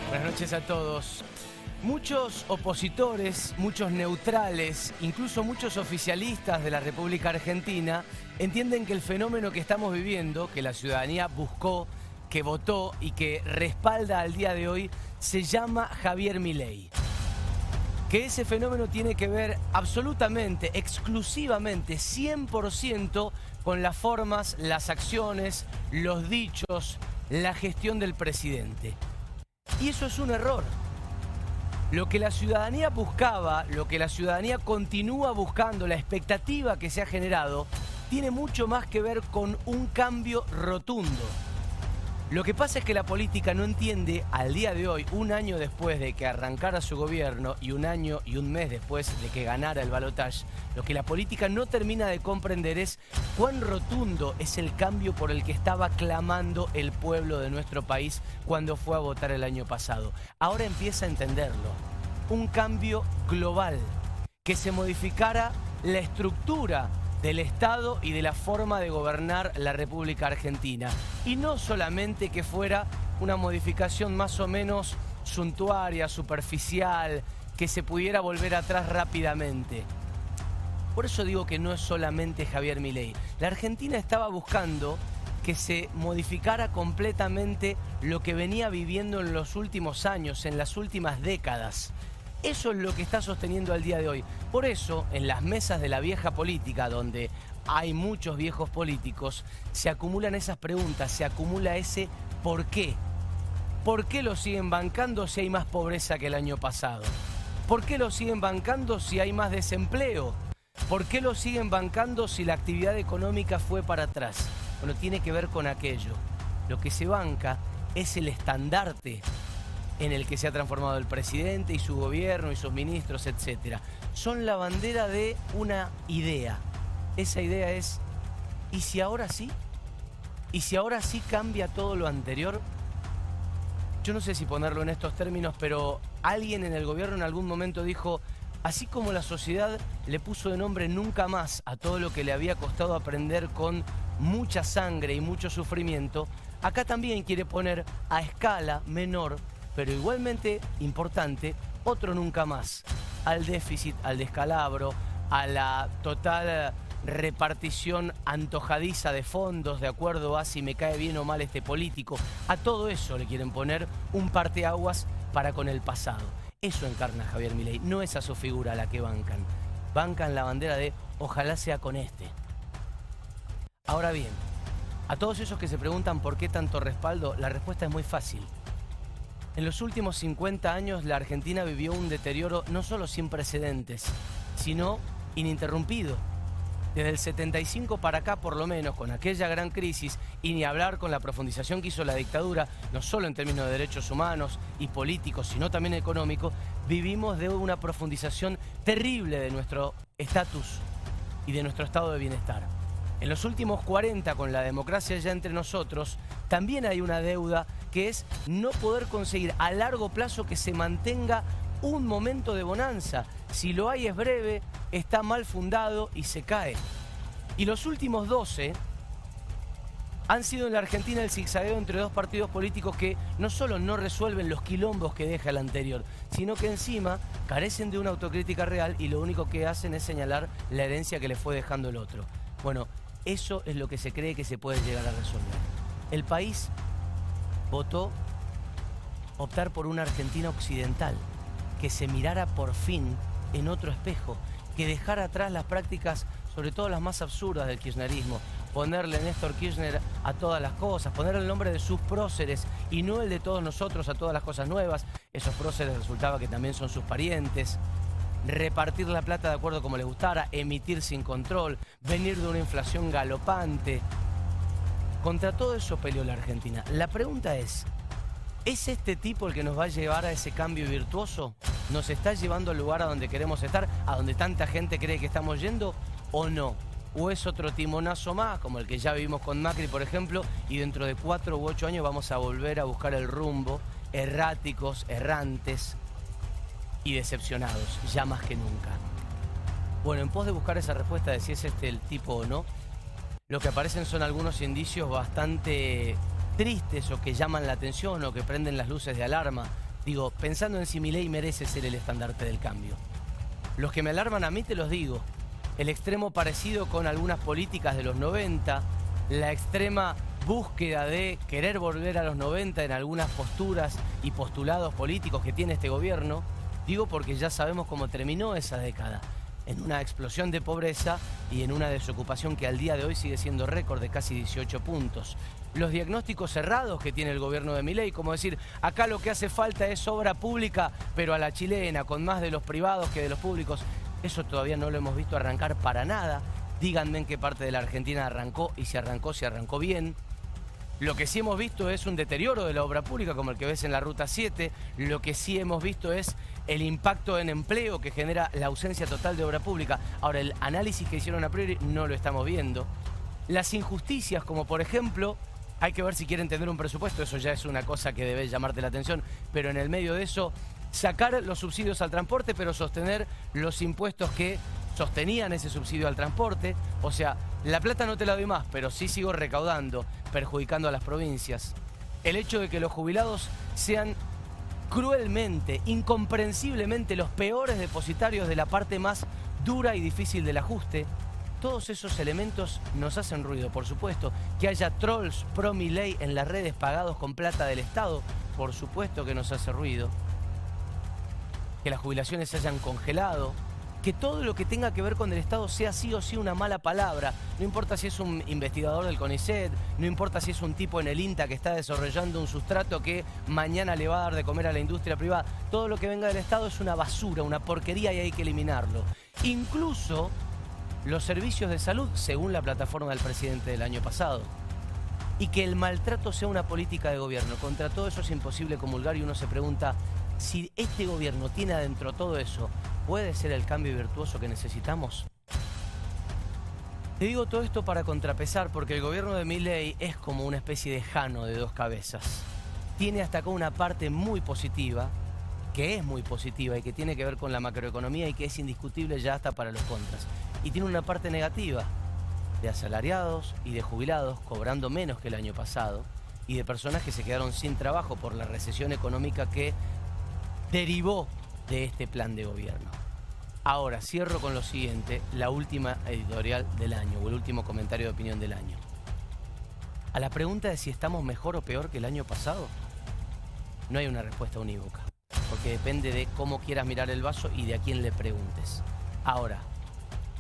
Buenas noches a todos. Muchos opositores, muchos neutrales, incluso muchos oficialistas de la República Argentina entienden que el fenómeno que estamos viviendo, que la ciudadanía buscó, que votó y que respalda al día de hoy, se llama Javier Milei. Que ese fenómeno tiene que ver absolutamente, exclusivamente, 100% con las formas, las acciones, los dichos, la gestión del presidente. Y eso es un error. Lo que la ciudadanía buscaba, lo que la ciudadanía continúa buscando, la expectativa que se ha generado, tiene mucho más que ver con un cambio rotundo. Lo que pasa es que la política no entiende al día de hoy, un año después de que arrancara su gobierno y un año y un mes después de que ganara el balotaje, lo que la política no termina de comprender es cuán rotundo es el cambio por el que estaba clamando el pueblo de nuestro país cuando fue a votar el año pasado. Ahora empieza a entenderlo. Un cambio global, que se modificara la estructura del Estado y de la forma de gobernar la República Argentina. Y no solamente que fuera una modificación más o menos suntuaria, superficial, que se pudiera volver atrás rápidamente. Por eso digo que no es solamente Javier Milei. La Argentina estaba buscando que se modificara completamente lo que venía viviendo en los últimos años, en las últimas décadas. Eso es lo que está sosteniendo al día de hoy. Por eso, en las mesas de la vieja política, donde hay muchos viejos políticos, se acumulan esas preguntas, se acumula ese ¿por qué? ¿Por qué lo siguen bancando si hay más pobreza que el año pasado? ¿Por qué lo siguen bancando si hay más desempleo? ¿Por qué lo siguen bancando si la actividad económica fue para atrás? Bueno, tiene que ver con aquello. Lo que se banca es el estandarte en el que se ha transformado el presidente y su gobierno y sus ministros, etc. Son la bandera de una idea. Esa idea es, ¿y si ahora sí? ¿Y si ahora sí cambia todo lo anterior? Yo no sé si ponerlo en estos términos, pero alguien en el gobierno en algún momento dijo, así como la sociedad le puso de nombre nunca más a todo lo que le había costado aprender con mucha sangre y mucho sufrimiento, acá también quiere poner a escala menor, pero igualmente importante, otro nunca más, al déficit, al descalabro, a la total repartición antojadiza de fondos de acuerdo a si me cae bien o mal este político. A todo eso le quieren poner un parteaguas para con el pasado. Eso encarna Javier Milei, no es a su figura la que bancan. Bancan la bandera de ojalá sea con este. Ahora bien, a todos esos que se preguntan por qué tanto respaldo, la respuesta es muy fácil. En los últimos 50 años la Argentina vivió un deterioro no solo sin precedentes, sino ininterrumpido. Desde el 75 para acá, por lo menos, con aquella gran crisis, y ni hablar con la profundización que hizo la dictadura, no solo en términos de derechos humanos y políticos, sino también económicos, vivimos de una profundización terrible de nuestro estatus y de nuestro estado de bienestar. En los últimos 40, con la democracia ya entre nosotros, también hay una deuda que es no poder conseguir a largo plazo que se mantenga un momento de bonanza. Si lo hay es breve, está mal fundado y se cae. Y los últimos 12 han sido en la Argentina el zigzagueo entre dos partidos políticos que no solo no resuelven los quilombos que deja el anterior, sino que encima carecen de una autocrítica real y lo único que hacen es señalar la herencia que le fue dejando el otro. Bueno, eso es lo que se cree que se puede llegar a resolver. El país votó optar por una Argentina occidental, que se mirara por fin en otro espejo, que dejara atrás las prácticas, sobre todo las más absurdas del kirchnerismo, ponerle Néstor Kirchner a todas las cosas, ponerle el nombre de sus próceres y no el de todos nosotros a todas las cosas nuevas. Esos próceres resultaba que también son sus parientes. Repartir la plata de acuerdo como les gustara, emitir sin control, venir de una inflación galopante. Contra todo eso peleó la Argentina. La pregunta es este tipo el que nos va a llevar a ese cambio virtuoso? ¿Nos está llevando al lugar a donde queremos estar, a donde tanta gente cree que estamos yendo, o no? ¿O es otro timonazo más, como el que ya vivimos con Macri, por ejemplo, y dentro de 4 u 8 años vamos a volver a buscar el rumbo, erráticos, errantes y decepcionados, ya más que nunca? Bueno, en pos de buscar esa respuesta de si es este el tipo o no, lo que aparecen son algunos indicios bastante tristes o que llaman la atención o que prenden las luces de alarma Digo, pensando en si Milei merece ser el estandarte del cambio. Los que me alarman a mí te los digo. El extremo parecido con algunas políticas de los 90, la extrema búsqueda de querer volver a los 90 en algunas posturas y postulados políticos que tiene este gobierno. Digo porque ya sabemos cómo terminó esa década. En una explosión de pobreza y en una desocupación que al día de hoy sigue siendo récord de casi 18 puntos. Los diagnósticos cerrados que tiene el gobierno de Milei, como decir, acá lo que hace falta es obra pública, pero a la chilena, con más de los privados que de los públicos. Eso todavía no lo hemos visto arrancar para nada. Díganme en qué parte de la Argentina arrancó y si arrancó bien. Lo que sí hemos visto es un deterioro de la obra pública, como el que ves en la Ruta 7. Lo que sí hemos visto es el impacto en empleo que genera la ausencia total de obra pública. Ahora, el análisis que hicieron a priori no lo estamos viendo. Las injusticias, como por ejemplo, hay que ver si quiere entender un presupuesto, eso ya es una cosa que debe llamarte la atención, pero en el medio de eso, sacar los subsidios al transporte, pero sostener los impuestos que sostenían ese subsidio al transporte. O sea, la plata no te la doy más, pero sí sigo recaudando, perjudicando a las provincias. El hecho de que los jubilados sean cruelmente, incomprensiblemente los peores depositarios de la parte más dura y difícil del ajuste. Todos esos elementos nos hacen ruido, por supuesto. Que haya trolls pro Milei en las redes pagados con plata del Estado, por supuesto que nos hace ruido. Que las jubilaciones se hayan congelado. Que todo lo que tenga que ver con el Estado sea sí o sí una mala palabra. No importa si es un investigador del CONICET, no importa si es un tipo en el INTA que está desarrollando un sustrato que mañana le va a dar de comer a la industria privada. Todo lo que venga del Estado es una basura, una porquería y hay que eliminarlo. Incluso los servicios de salud, según la plataforma del presidente del año pasado. Y que el maltrato sea una política de gobierno. Contra todo eso es imposible comulgar y uno se pregunta si este gobierno tiene adentro todo eso. ¿Puede ser el cambio virtuoso que necesitamos? Te digo todo esto para contrapesar, porque el gobierno de Milei es como una especie de Jano de dos cabezas. Tiene hasta acá una parte muy positiva, que es muy positiva y que tiene que ver con la macroeconomía y que es indiscutible ya hasta para los contras. Y tiene una parte negativa, de asalariados y de jubilados cobrando menos que el año pasado, y de personas que se quedaron sin trabajo por la recesión económica que derivó de este plan de gobierno. Ahora, cierro con lo siguiente, la última editorial del año, o el último comentario de opinión del año. A la pregunta de si estamos mejor o peor que el año pasado, no hay una respuesta unívoca, porque depende de cómo quieras mirar el vaso y de a quién le preguntes. Ahora,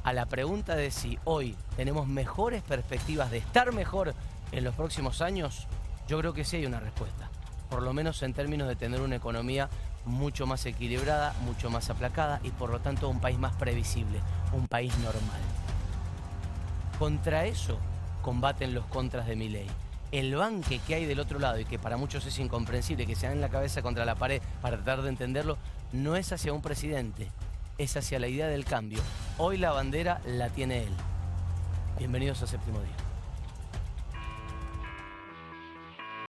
a la pregunta de si hoy tenemos mejores perspectivas de estar mejor en los próximos años, yo creo que sí hay una respuesta. Por lo menos en términos de tener una economía mucho más equilibrada, mucho más aplacada y por lo tanto un país más previsible, un país normal. Contra eso combaten los contras de Milei. El banque que hay del otro lado y que para muchos es incomprensible, que se dan la cabeza contra la pared para tratar de entenderlo, no es hacia un presidente, es hacia la idea del cambio. Hoy la bandera la tiene él. Bienvenidos a Séptimo Día.